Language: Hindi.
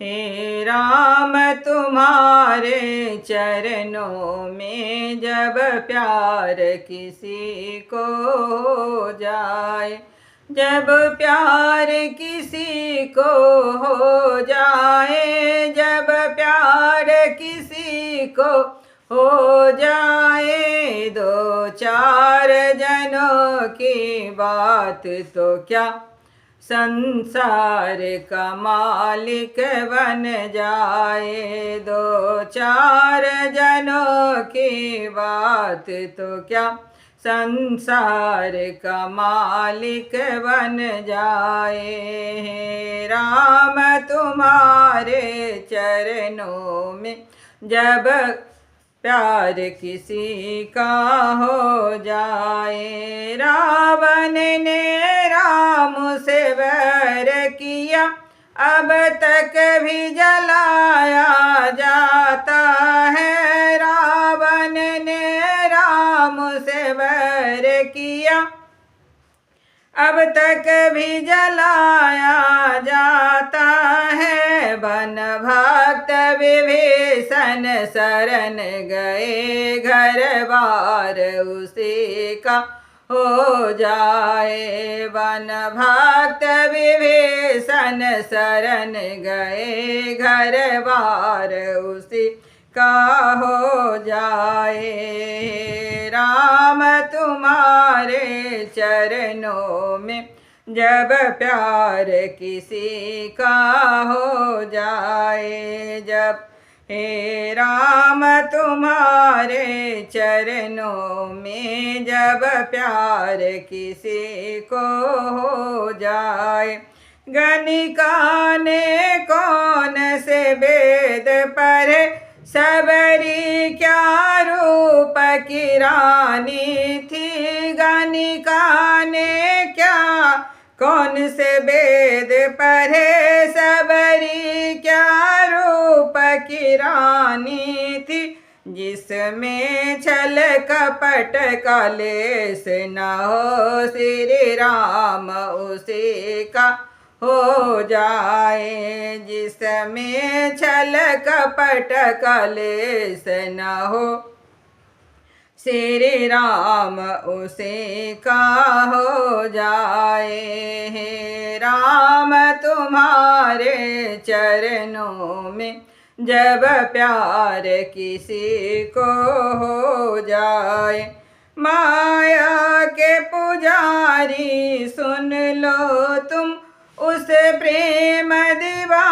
हे राम तुम्हारे चरणों में जब प्यार किसी को हो जाए, जब प्यार किसी को हो जाए, जब प्यार किसी को हो जाए, दो चार जनों की बात तो क्या संसार का मालिक बन जाए। दो चार जनों की बात तो क्या संसार का मालिक बन जाए। हे राम तुम्हारे चरणों में जब प्यार किसी का हो जाए। रावण ने राम से वैर किया, अब तक भी जलाया जाता है। रावण ने राम से वैर किया, अब तक भी जलाया जाता है। वन भक्त विभीषण शरण गए, घर बार उसी का हो जाए। वन भक्त विभीषण शरण गए, घर बार उसी का हो जाए। राम तुम्हारे चरणों में जब प्यार किसी का हो जाए, जब हे राम तुम्हारे चरणों में जब प्यार किसी को हो जाए। गणिका ने कौन से वेद पढ़े, सबरी क्या रूप की रानी थी। गणिका ने क्या कौन से वेद पढ़े, सबरी क्या रूप की रानी थी। जिसमें छल कपट का लेस न हो, श्री राम उसी का हो जाए। जिसमें छल कपट का लेस न हो, श्री राम उसी का हो जाए। हे राम तुम्हारे चरणों में जब प्यार किसी को हो जाए। माया के पुजारी सुन लो तुम, उस प्रेम दीवाना